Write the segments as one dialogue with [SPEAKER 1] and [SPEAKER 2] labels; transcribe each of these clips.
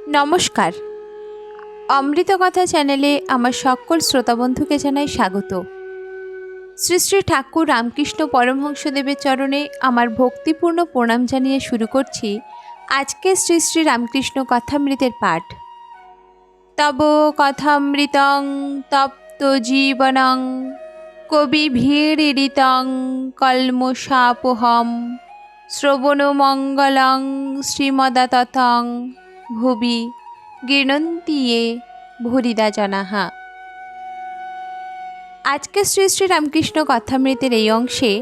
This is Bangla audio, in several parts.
[SPEAKER 1] নমস্কার। অমৃত কথা চ্যানেলে আমার সকল শ্রোতাবন্ধুকে জানাই স্বাগত। শ্রী শ্রী ঠাকুর রামকৃষ্ণ পরমহংসদেবের চরণে আমার ভক্তিপূর্ণ প্রণাম জানিয়ে শুরু করছি আজকে শ্রী শ্রী রামকৃষ্ণ কথামৃতের পাঠ। তব কথামৃতং তপ্ত জীবনং কবি ভীড়িতং কলমশাপোহম শ্রবণমঙ্গলং শ্রীমদাততং ভুবি গৃণন্তি ये ভুরিদা জনাহা। আজকে শ্রী শ্রী রামকৃষ্ণ কথামৃতের এই অংশে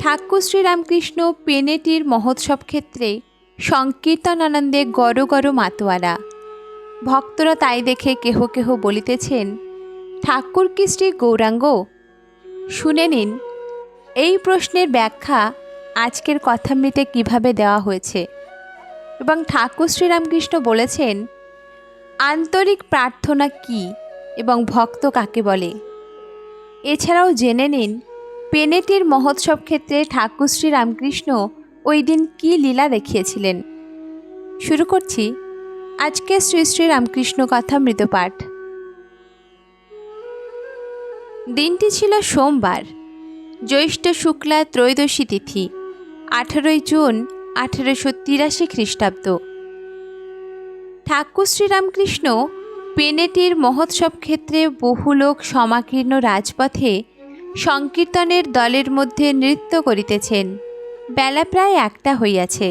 [SPEAKER 1] ঠাকুর শ্রীরামকৃষ্ণ পেনেটির মহোৎসব ক্ষেত্রে সংকীর্তন আনন্দে গড় গড় মাতোয়ারা। ভক্তরা তাই দেখে কেহ কেহ বলিতেছেন, ঠাকুর কি শ্রী গৌরাঙ্গ? শুনে নিন এই প্রশ্নের ব্যাখ্যা আজকের কথামৃতে কিভাবে দেওয়া হয়েছে। এবং ঠাকুর শ্রীরামকৃষ্ণ বলেছেন আন্তরিক প্রার্থনা কি এবং ভক্ত কাকে বলে। এছাড়াও জেনে নিন পেনেটির মহোৎসব ক্ষেত্রে ঠাকুর শ্রীরামকৃষ্ণ ওই দিন কী লীলা দেখিয়েছিলেন। শুরু করছি আজকে শ্রী শ্রী রামকৃষ্ণ কথামৃত পাঠ। দিনটি ছিল সোমবার, জ্যৈষ্ঠ শুক্লা ত্রয়োদশী তিথি, 18 জুন 1883 খ্রিস্টাব্দ। ঠাকুর শ্রীরামকৃষ্ণ পেনেটির মহোৎসব ক্ষেত্রে বহু লোক সমাকীর্ণ রাজপথে সংকীর্তনের দলের মধ্যে নৃত্য করিতেছেন। বেলা প্রায় 1টা হইয়াছে।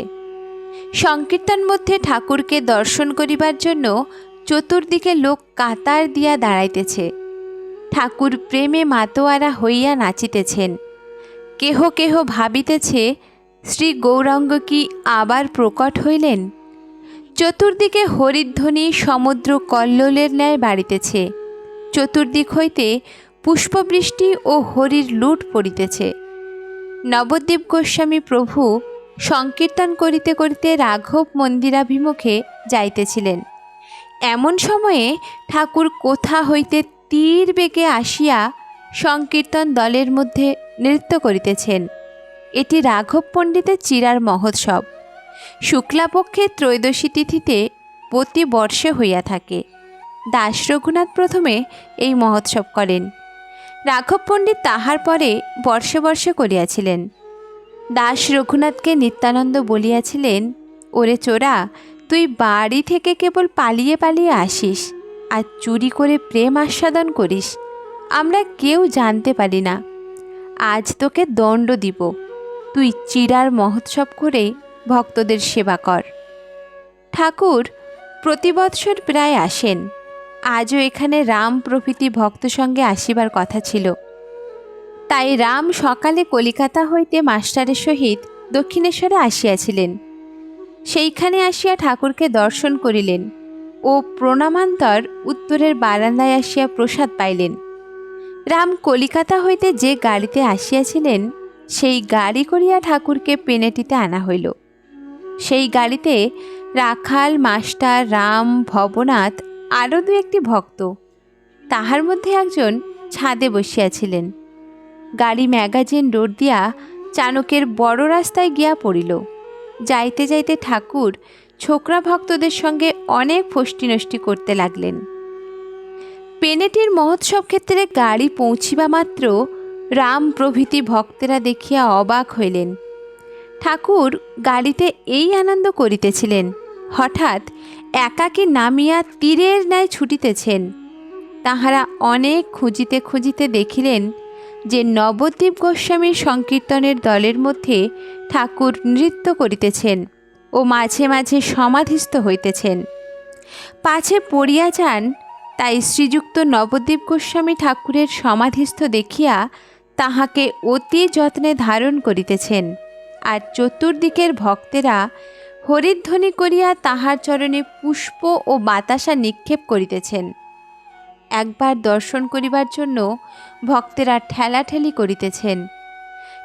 [SPEAKER 1] সংকীর্তন মধ্যে ঠাকুরকে দর্শন করিবার জন্য চতুর্দিকে লোক কাতার দিয়া দাঁড়াইতেছে। ঠাকুর প্রেমে মাতোয়ারা হইয়া নাচিতেছেন। কেহ কেহ ভাবিতেছে শ্রী গৌরাঙ্গ কি আবার প্রকট হইলেন। চতুর্দিকে হরিধ্বনি সমুদ্র কল্লোলের ন্যায় বাড়িতেছে। চতুর্দিক হইতে পুষ্পবৃষ্টি ও হরির লুট পড়িতেছে। নবদ্বীপ গোস্বামী প্রভু সংকীর্তন করিতে করিতে রাঘব মন্দিরাভিমুখে যাইতেছিলেন। এমন সময়ে ঠাকুর কোথা হইতে তীর বেগে আসিয়া সংকীর্তন দলের মধ্যে নৃত্য করিতেছেন। এটি রাঘব পণ্ডিতের চিরার মহোৎসব। শুক্লাপক্ষে ত্রয়োদশী তিথিতে প্রতি বর্ষে হইয়া থাকে। দাস রঘুনাথ প্রথমে এই মহোৎসব করেন। রাঘব পণ্ডিত তাহার পরে বর্ষে বর্ষে করিয়াছিলেন। দাস রঘুনাথকে নিত্যানন্দ বলিয়াছিলেন, ওরে চোরা, তুই বাড়ি থেকে কেবল পালিয়ে পালিয়ে আসিস আর চুরি করে প্রেম আস্বাদন করিস, আমরা কেউ জানতে পারি না। আজ তোকে দণ্ড দিব। তুই চিরার মহোৎসব করে ভক্তদের সেবা কর। ঠাকুর প্রতি বৎসর প্রায় আসেন। আজও এখানে রাম প্রভৃতি ভক্ত সঙ্গে আসিবার কথা ছিল। তাই রাম সকালে কলিকাতা হইতে মাস্টারের সহিত দক্ষিণেশ্বরে আসিয়াছিলেন। সেইখানে আসিয়া ঠাকুরকে দর্শন করিলেন ও প্রণামান্তর উত্তরের বারান্দায় আসিয়া প্রসাদ পাইলেন। রাম কলিকাতা হইতে যে গাড়িতে আসিয়াছিলেন সেই গাড়ি করিয়া ঠাকুরকে পেনেটিতে আনা হইল। সেই গাড়িতে রাখাল, মাস্টার, রাম, ভবনাথ আরও 2-1টি ভক্ত, তাহার মধ্যে একজন ছাদে বসিয়াছিলেন। গাড়ি ম্যাগাজিন রোড দিয়া চাণকের বড় রাস্তায় গিয়া পড়িল। যাইতে যাইতে ঠাকুর ছোকরা ভক্তদের সঙ্গে অনেক ফষ্টিনষ্টি করতে লাগলেন। পেনেটির মহোৎসব ক্ষেত্রে গাড়ি পৌঁছিবা মাত্র রাম প্রভৃতি ভক্তেরা দেখিয়া অবাক হইলেন। ঠাকুর গাড়িতে এই আনন্দ করিতেছিলেন, হঠাৎ একাকী নামিয়া তীরের ন্যায় ছুটিতেছেন। তাহারা অনেক খুঁজিতে খুঁজিতে দেখিলেন যে নবদ্বীপ গোস্বামীর সংকীর্তনের দলের মধ্যে ঠাকুর নৃত্য করিতেছেন ও মাঝে মাঝে সমাধিস্থ হইতেছেন। পাছে পড়িয়া যান, তাই শ্রীযুক্ত নবদ্বীপ গোস্বামী ঠাকুরের সমাধিস্থ দেখিয়া তাহাকে অতি যত্নে ধারণ করিতেছেন, আর চতুর্দিকের ভক্তেরা হরিধ্বনি করিয়া তাহার চরণে পুষ্প ও বাতাসা নিক্ষেপ করিতেছেন। একবার দর্শন করিবার জন্য ভক্তেরা ঠেলাঠেলি করিতেছেন।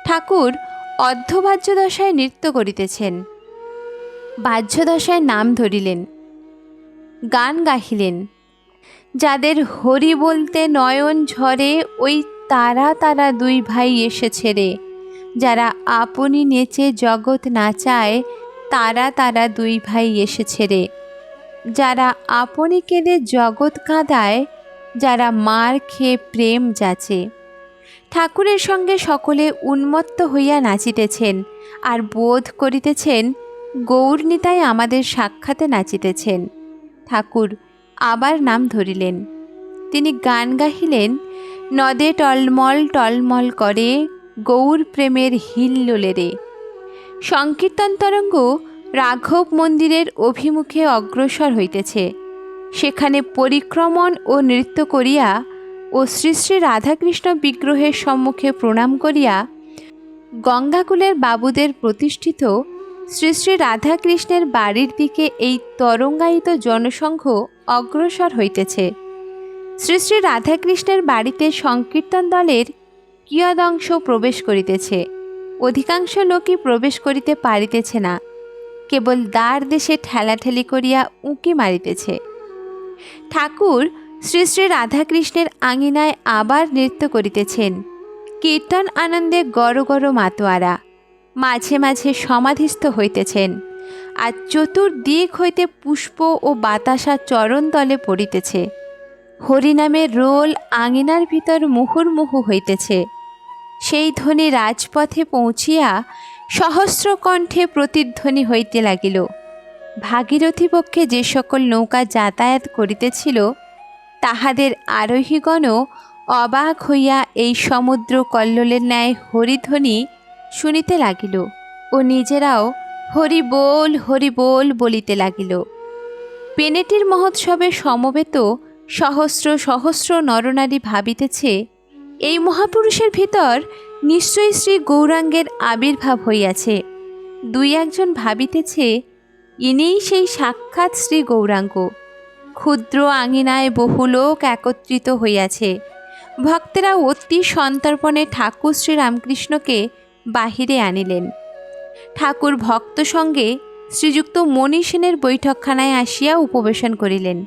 [SPEAKER 1] ঠাকুর অর্ধবাহ্যদশায় নৃত্য করিতেছেন। বাহ্যদশায় নাম ধরিলেন, গান গাহিলেন। যাদের হরি বলতে নয়ন ঝরে, ওই তারা তারা 2 ভাই এসেছে রে। যারা আপনি নেচে জগৎ নাচায়, তারা তারা 2 ভাই এসেছে রে। যারা আপনি কেঁদে জগৎ কাঁদায়, যারা মার খেয়ে প্রেম যাচে। ঠাকুরের সঙ্গে সকলে উন্মত্ত হইয়া নাচিতেছেন, আর বোধ করিতেছেন গৌরনিতাই আমাদের সাক্ষাতে নাচিতেছেন। ঠাকুর আবার নাম ধরিলেন। তিনি গান গাহিলেন, নদে টলমল টলমল করে গৌর প্রেমের হিল্লোলে রে। সংকীর্তন তরঙ্গ রাঘব মন্দিরের অভিমুখে অগ্রসর হইতেছে। সেখানে পরিক্রমণ ও নৃত্য করিয়া ও শ্রী শ্রী রাধাকৃষ্ণ বিগ্রহের সম্মুখে প্রণাম করিয়া গঙ্গাকুলের বাবুদের প্রতিষ্ঠিত শ্রী শ্রী রাধাকৃষ্ণের বাড়ির দিকে এই তরঙ্গায়িত জনসংঘ অগ্রসর হইতেছে। শ্রী শ্রী রাধাকৃষ্ণের বাড়িতে সংকীর্তন দলের কিয়দংশ প্রবেশ করিতেছে। অধিকাংশ লোকই প্রবেশ করিতে পারিতেছে না, কেবল দ্বার দেশে ঠেলাঠেলি করিয়া উঁকি মারিতেছে। ঠাকুর শ্রী শ্রী রাধাকৃষ্ণের আঙিনায় আবার নৃত্য করিতেছেন। কীর্তন আনন্দে গড় গড় মাতোয়ারা মাঝে মাঝে সমাধিস্থ হইতেছেন, আর চতুর্দিক হইতে পুষ্প ও বাতাসা চরণ তলে পড়িতেছে। হরিনামের রোল আঙিনার ভিতর মুহুর্মুহু হইতেছে। সেই ধ্বনি রাজপথে পৌঁছিয়া সহস্র কণ্ঠে প্রতিধ্বনি হইতে লাগিল। ভাগীরথী পক্ষে যে সকল নৌকা যাতায়াত করিতেছিল, তাহাদের আরোহীগণও অবাক হইয়া এই সমুদ্র কল্লোলের ন্যায় হরিধ্বনি শুনিতে লাগিল ও নিজেরাও হরি বল বলিতে লাগিল। পেনেটির মহোৎসবে সমবেত সহস্র সহস্র নরনারী ভাবিতেছে, এই মহাপুরুষের ভিতর নিশ্চয়ই শ্রী গৌরাঙ্গের আবির্ভাব হইয়াছে। দুই একজন ভাবিতেছে, ইনিই সেই সাক্ষাৎ শ্রী গৌরাঙ্গ। ক্ষুদ্র আঙিনায় বহু লোক একত্রিত হইয়াছে। ভক্তেরা অতি সন্তর্পণে ঠাকুর শ্রীরামকৃষ্ণকে বাহিরে আনিলেন। ঠাকুর ভক্ত সঙ্গে শ্রীযুক্ত মণি সেনের বৈঠকখানায় আসিয়া উপবেশন করিলেন।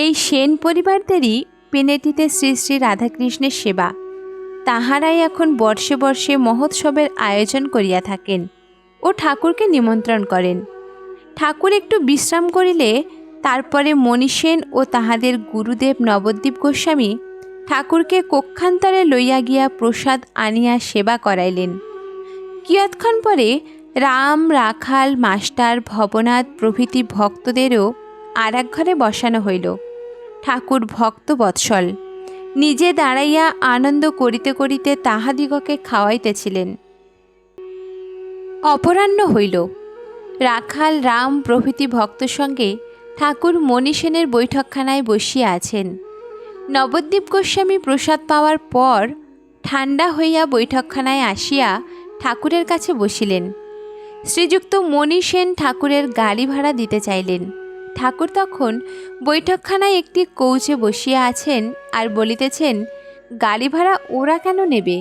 [SPEAKER 1] এই সেন পরিবারদেরই পেনেটিতে শ্রী শ্রী রাধাকৃষ্ণের সেবা। তাহারাই এখন বর্ষে বর্ষে মহোৎসবের আয়োজন করিয়া থাকেন ও ঠাকুরকে নিমন্ত্রণ করেন। ঠাকুর একটু বিশ্রাম করিলে তারপরে মণি সেন ও তাহাদের গুরুদেব নবদ্বীপ গোস্বামী ঠাকুরকে কক্ষান্তরে লইয়া গিয়া প্রসাদ আনিয়া সেবা করাইলেন। কিয়ৎক্ষণ পরে রাম, রাখাল, মাস্টার, ভবনাথ প্রভৃতি ভক্তদেরও আর এক ঘরে বসানো হইল। ঠাকুর ভক্ত বৎসল নিজে দাঁড়াইয়া আনন্দ করিতে করিতে তাহাদিগকে খাওয়াইতেছিলেন। অপরাহ্ন হইল। রাখাল, রাম প্রভৃতি ভক্ত সঙ্গে ঠাকুর মণি সেনের বৈঠকখানায় বসিয়া আছেন। নবদ্বীপ গোস্বামী প্রসাদ পাওয়ার পর ঠান্ডা হইয়া বৈঠকখানায় আসিয়া ঠাকুরের কাছে বসিলেন। শ্রীযুক্ত মণি সেন ঠাকুরের গাড়ি ভাড়া দিতে চাইলেন। ঠাকুর তখন বৈঠকখানায় একটি কৌচে বসিয়া আছেন আর বলিতেছেন, গাড়ি ভাড়া ওরা কেন নেবে?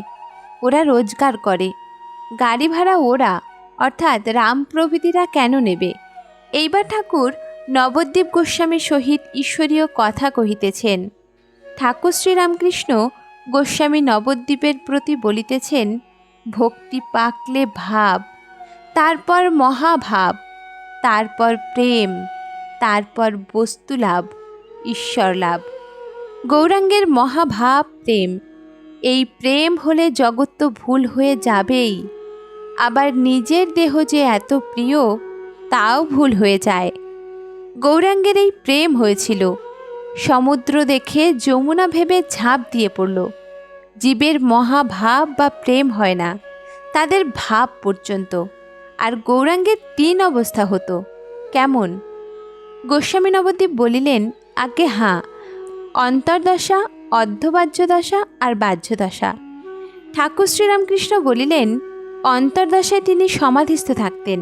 [SPEAKER 1] ওরা রোজগার করে। গাড়ি ভাড়া ওরা অর্থাৎ রাম প্রভৃতিরা কেন নেবে? এইবার ঠাকুর নবদ্বীপ গোস্বামীর সহিত ঈশ্বরীয় কথা কহিতেছেন। ঠাকুর শ্রীরামকৃষ্ণ গোস্বামী নবদ্বীপের প্রতি বলিতেছেন, ভক্তি পাকলে ভাব, তারপর মহাভাব, তারপর প্রেম, তারপর বস্তু লাভ, ঈশ্বর লাভ। গৌরাঙ্গের মহাভাব প্রেম। এই প্রেম হলে জগৎ তো ভুল হয়ে যাবেই, আবার নিজের দেহ যে এত প্রিয় তাও ভুল হয়ে যায়। গৌরাঙ্গের এই প্রেম হয়েছিল। সমুদ্র দেখে যমুনা ভেবে ঝাঁপ দিয়ে পড়ল। জীবের মহাভাব বা প্রেম হয় না, তাদের ভাব পর্যন্ত। আর গৌরাঙ্গের 3 অবস্থা হতো। কেমন? গোস্বামী নবদ্বীপ বলিলেন, আগে হাঁ, অন্তর্দশা, অর্ধবাহ্যদশা আর বাহ্যদশা। ঠাকুর শ্রীরামকৃষ্ণ বলিলেন, অন্তর্দশায় তিনি সমাধিস্থ থাকতেন,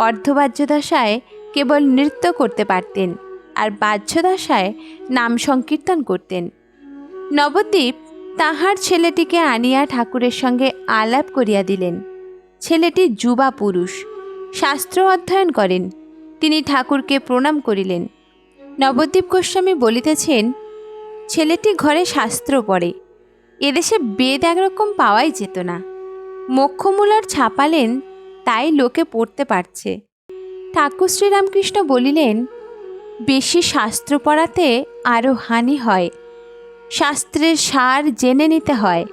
[SPEAKER 1] অর্ধবাহ্যদশায় কেবল নৃত্য করতে পারতেন, আর বাহ্যদশায় নাম সংকীর্তন করতেন। নবদ্বীপ তাহার ছেলেটিকে আনিয়া ঠাকুরের সঙ্গে আলাপ করিয়া দিলেন। ছেলেটি যুবা পুরুষ, শাস্ত্র অধ্যয়ন করেন। তিনি ঠাকুরকে প্রণাম করিলেন। নবদ্বীপ গোস্বামী বলিতেছেন, ছেলেটি ঘরে শাস্ত্র পড়ে। এদেশে বেদ একরকম পাওয়াই যেত না। মোক্ষমূলর ছাপালেন, তাই লোকে পড়তে পারছে। ঠাকুর শ্রীরামকৃষ্ণ বলিলেন, বেশি শাস্ত্র পড়াতে আরও হানি হয়। শাস্ত্রের সার জেনে নিতে হয়,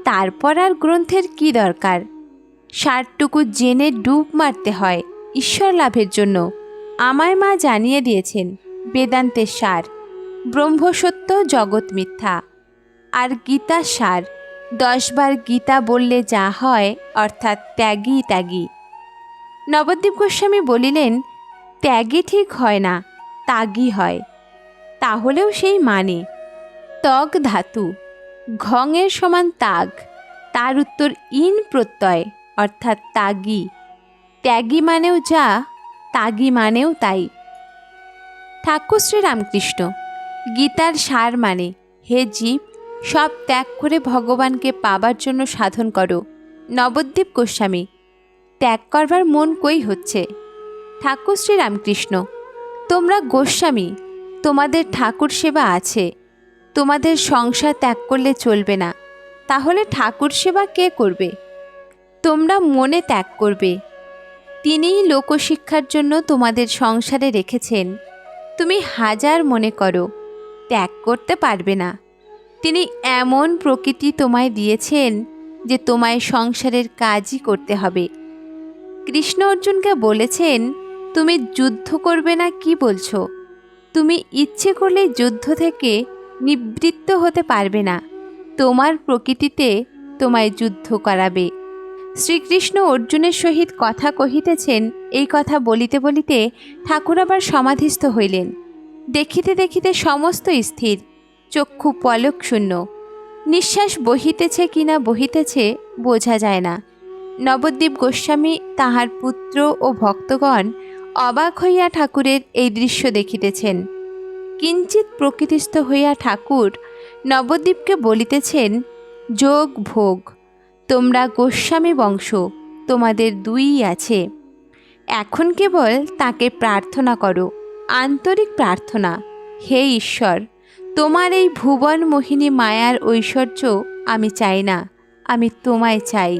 [SPEAKER 1] তারপর আর গ্রন্থের কি দরকার। সারটুকু জেনে ডুব মারতে হয় ঈশ্বর লাভের জন্য। আমায় মা জানিয়ে দিয়েছেন বেদান্তের সার, ব্রহ্মসত্য জগৎ মিথ্যা। আর গীতার সার, 10 বার গীতা বললে যা হয়, অর্থাৎ ত্যাগী ত্যাগী। নবদ্বীপ গোস্বামী বলিলেন, ত্যাগী ঠিক হয় না, তাগী হয়। তাহলেও সেই মানে তগ ধাতু, ঘঙের সমান তাগ, তার উত্তর ইন প্রত্যয়, অর্থাৎ তাগী। ত্যাগী মানেও যা, তাগী মানেও তাই। ঠাকুর শ্রীরামকৃষ্ণ গীতার সার মানে, হে জীব, সব ত্যাগ করে ভগবানকে পাবার জন্য সাধন করো। নবদ্বীপ গোস্বামী, ত্যাগ করবার মন কই হচ্ছে। ঠাকুর শ্রীরামকৃষ্ণ, তোমরা গোস্বামী, তোমাদের ঠাকুর সেবা আছে, তোমাদের সংসার ত্যাগ করলে চলবে না। তাহলে ঠাকুর সেবা কে করবে? তোমরা মনে ত্যাগ করবে। তিনিই লোকশিক্ষার জন্য তোমাদের সংসারে রেখেছেন। তুমি হাজার মনে করো, ত্যাগ করতে পারবে না। তিনি এমন প্রকৃতি তোমায় দিয়েছেন যে তোমায় সংসারের কাজই করতে হবে। কৃষ্ণ অর্জুনকে বলেছেন, তুমি যুদ্ধ করবে না কি বলছো? তুমি ইচ্ছে করলে যুদ্ধ থেকে নিবৃত্ত হতে পারবে না। তোমার প্রকৃতিতে তোমায় যুদ্ধ করাবে। শ্রীকৃষ্ণ অর্জুনের সহিত কথা কহিতেছেন। এই কথা বলিতে বলিতে ঠাকুর আবার সমাধিস্থ হইলেন। দেখিতে দেখিতে সমস্ত স্থির, চক্ষু পলক শূন্য। নিঃশ্বাস বহিতেছে কিনা বহিতেছে বোঝা যায় না। নবদ্বীপ গোস্বামী, তাহার পুত্র ও ভক্তগণ অবাক হইয়া ঠাকুরের এই দৃশ্য দেখিতেছেন। কিঞ্চিৎ প্রকৃতিস্থ হইয়া ঠাকুর নবদ্বীপকে বলিতেছেন, যোগ ভোগ, তোমরা গোস্বামী বংশ, তোমাদের দুইই আছে। এখন কেবল তাকে প্রার্থনা করো, আন্তরিক প্রার্থনা। হে ঈশ্বর, তোমার এই ভুবন মোহিনী মায়ার ঐশ্বর্য আমি চাই না, আমি তোমায় চাই।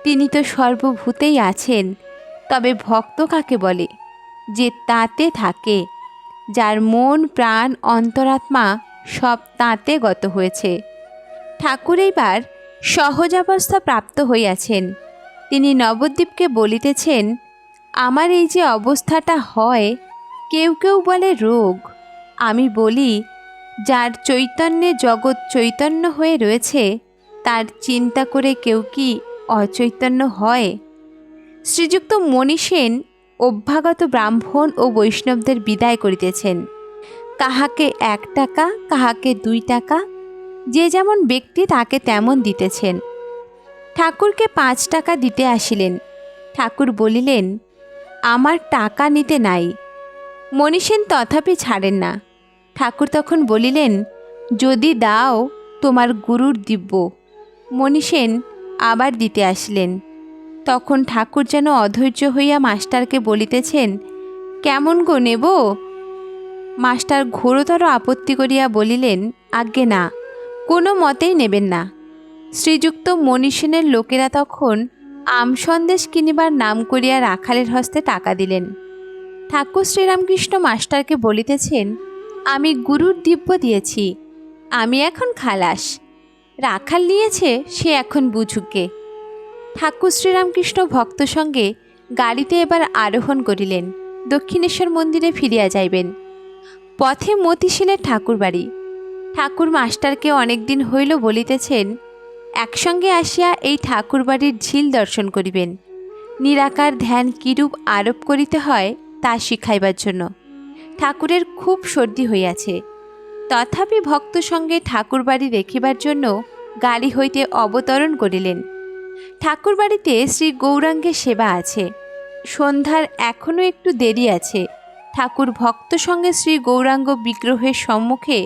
[SPEAKER 1] তিনি তো সর্বভূতেই আছেন। তবে ভক্ত কাকে বলে? যে তাতে থাকে, যার মন প্রাণ অন্তরাত্মা সব তাতে গত হয়েছে। ঠাকুর এইবার সহজাবস্থা প্রাপ্ত হইয়াছেন। তিনি নবদ্বীপকে বলিতেছেন, আমার এই যে অবস্থাটা হয়, কেউ কেউ বলে রোগ, আমি বলি, যার চৈতন্যে জগৎ চৈতন্য হয়ে রয়েছে, তার চিন্তা করে কেউ কি অচৈতন্য হয়? শ্রীযুক্ত মণি সেন অভ্যাগত ব্রাহ্মণ ও বৈষ্ণবদের বিদায় করিতেছেন। কাহাকে 1 টাকা, কাহাকে 2 টাকা, যে যেমন ব্যক্তি তাকে তেমন দিতেছেন। ঠাকুরকে 5 টাকা দিতে আসিলেন। ঠাকুর বলিলেন, আমার টাকা নিতে নাই। মণি সেন তথাপি ছাড়েন না। ঠাকুর তখন বলিলেন, যদি দাও তোমার গুরুর দিব্য। মণি সেন আবার দিতে আসলেন। তখন ঠাকুর যেন অধৈর্য হইয়া মাস্টারকে বলিতেছেন, কেমন গো নেব? মাস্টার ঘোরতর আপত্তি করিয়া বলিলেন, আজ্ঞে না, কোনো মতেই নেবেন না। শ্রীযুক্ত মণি সেনের লোকেরা তখন আমসন্দেশ কিনিবার নাম করিয়া রাখালের হস্তে টাকা দিলেন। ঠাকুর শ্রীরামকৃষ্ণ মাস্টারকে বলিতেছেন, আমি গুরুর দিব্য দিয়েছি, আমি এখন খালাস। রাখাল নিয়েছে, সে এখন বুঝুকে। ঠাকুর শ্রীরামকৃষ্ণ ভক্ত সঙ্গে গাড়িতে এবার আরোহণ করিলেন। দক্ষিণেশ্বর মন্দিরে ফিরিয়া যাইবেন। পথে মতিশীলের ঠাকুর বাড়ি। ঠাকুর মাস্টারকে অনেক দিন হইল বলিতেছেন, একসঙ্গে আসিয়া এই ঠাকুর বাড়ির ঝিল দর্শন করিবেন। নিরাকার ধ্যান কিরূপ আরোপ করিতে হয় তা শিখাইবার জন্য। ঠাকুরের খুব সর্দি হইয়াছে, তথাপি ভক্ত সঙ্গে ঠাকুর বাড়ি দেখিবার জন্য গাড়ি হইতে অবতরণ করিলেন। ঠাকুর বাড়িতে শ্রী গৌরাঙ্গের সেবা আছে। সন্ধ্যার এখনও একটু দেরি আছে। ঠাকুর ভক্ত সঙ্গে শ্রী গৌরাঙ্গ বিগ্রহের সম্মুখে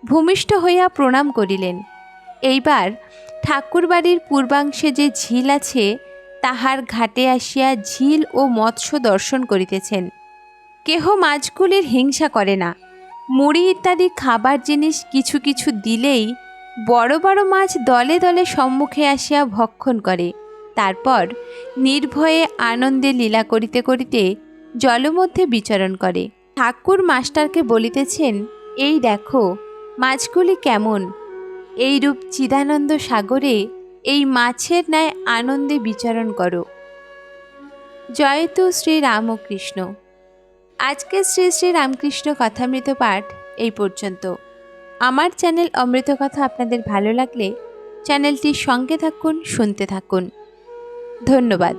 [SPEAKER 1] ভূমিষ্ঠ হইয়া প্রণাম করিলেন। এইবার ঠাকুর বাড়ির পূর্বাংশে যে ঝিল আছে, তাহার ঘাটে আসিয়া ঝিল ও মৎস্য দর্শন করিতেছেন। কেহ মাছগুলির হিংসা করে না। মুড়ি ইত্যাদি খাবার জিনিস কিছু কিছু দিলেই বড় বড় মাছ দলে দলে সম্মুখে আসিয়া ভক্ষণ করে। তারপর নির্ভয়ে আনন্দে লীলা করিতে করিতে জলমধ্যে বিচরণ করে। ঠাকুর মাস্টারকে বলিতেছেন, এই দেখো মাছগুলি কেমন, এইরূপ চিদানন্দ সাগরে এই মাছের ন্যায় আনন্দে বিচরণ করো। জয়তু শ্রী রামকৃষ্ণ। আজকে শ্রী শ্রী রামকৃষ্ণ কথামৃত পাঠ এই পর্যন্ত। আমার চ্যানেল অমৃত কথা আপনাদের ভালো লাগলে চ্যানেলটির সঙ্গে থাকুন, শুনতে থাকুন। ধন্যবাদ।